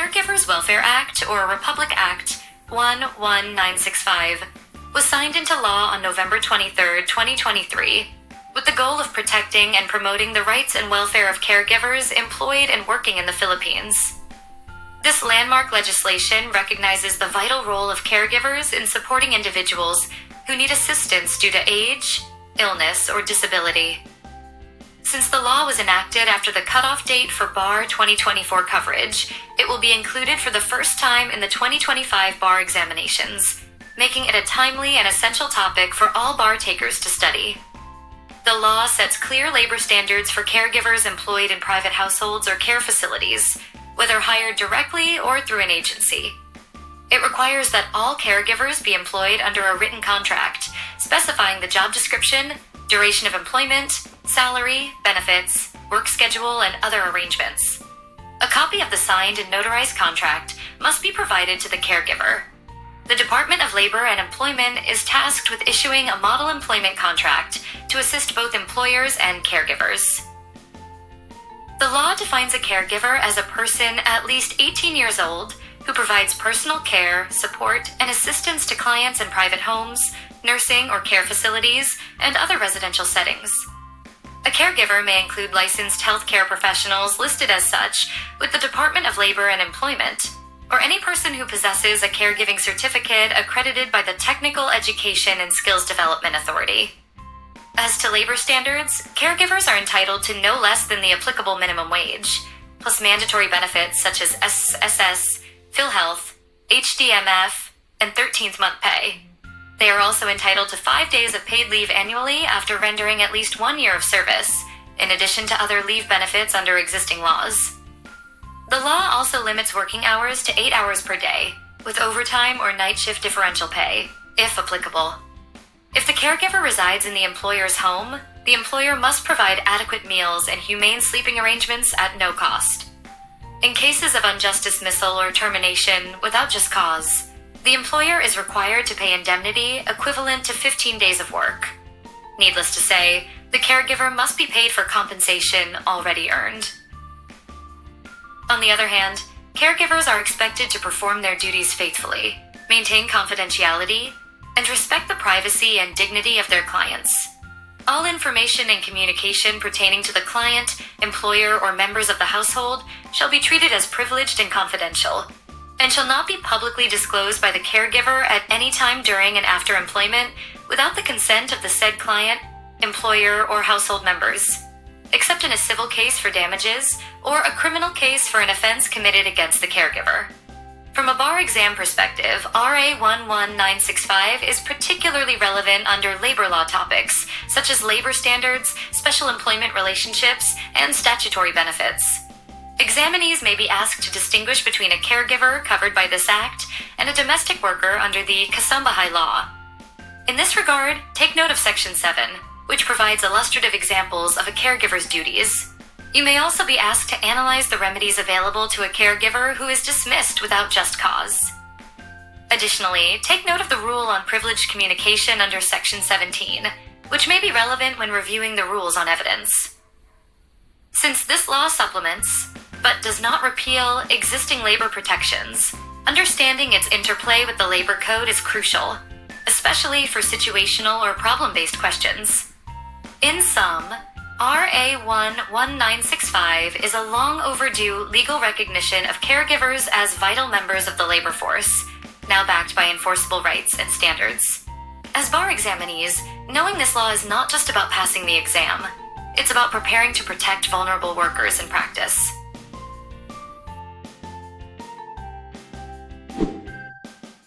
Caregivers Welfare Act, or Republic Act 11965, was signed into law on November 23, 2023, with the goal of protecting and promoting the rights and welfare of caregivers employed and working in the Philippines. This landmark legislation recognizes the vital role of caregivers in supporting individuals who need assistance due to age, illness, or disability. Since the law was enacted after the cutoff date for BAR 2024 coverage, it will be included for the first time in the 2025 BAR examinations, making it a timely and essential topic for all BAR takers to study. The law sets clear labor standards for caregivers employed in private households or care facilities, whether hired directly or through an agency. It requires that all caregivers be employed under a written contract, specifying the job description, duration of employment, salary, benefits, work schedule, and other arrangements. A copy of the signed and notarized contract must be provided to the caregiver. The Department of Labor and Employment is tasked with issuing a model employment contract to assist both employers and caregivers. The law defines a caregiver as a person at least 18 years old who provides personal care, support, and assistance to clients in private homes, nursing or care facilities, and other residential settings. A caregiver may include licensed healthcare professionals listed as such with the Department of Labor and Employment, or any person who possesses a caregiving certificate accredited by the Technical Education and Skills Development Authority. As to labor standards, caregivers are entitled to no less than the applicable minimum wage, plus mandatory benefits such as SSS, PhilHealth, HDMF, and 13th month pay. They are also entitled to 5 days of paid leave annually after rendering at least 1 year of service, in addition to other leave benefits under existing laws. The law also limits working hours to 8 hours per day, with overtime or night shift differential pay, if applicable. If the caregiver resides in the employer's home, the employer must provide adequate meals and humane sleeping arrangements at no cost. In cases of unjust dismissal or termination without just cause, the employer is required to pay indemnity equivalent to 15 days of work. Needless to say, the caregiver must be paid for compensation already earned. On the other hand, caregivers are expected to perform their duties faithfully, maintain confidentiality, and respect the privacy and dignity of their clients. All information and communication pertaining to the client, employer, or members of the household shall be treated as privileged and confidential, and shall not be publicly disclosed by the caregiver at any time during and after employment without the consent of the said client, employer, or household members, except in a civil case for damages or a criminal case for an offense committed against the caregiver. From a bar exam perspective, RA 11965 is particularly relevant under labor law topics such as labor standards, special employment relationships, and statutory benefits. Examinees may be asked to distinguish between a caregiver covered by this act and a domestic worker under the Kasambahay law. In this regard, take note of Section 7, which provides illustrative examples of a caregiver's duties. You may also be asked to analyze the remedies available to a caregiver who is dismissed without just cause. Additionally, take note of the rule on privileged communication under Section 17, which may be relevant when reviewing the rules on evidence. Since this law supplements, but does not repeal, existing labor protections, understanding its interplay with the Labor Code is crucial, especially for situational or problem-based questions. In sum, RA 11965 is a long overdue legal recognition of caregivers as vital members of the labor force, now backed by enforceable rights and standards. As bar examinees, knowing this law is not just about passing the exam, it's about preparing to protect vulnerable workers in practice.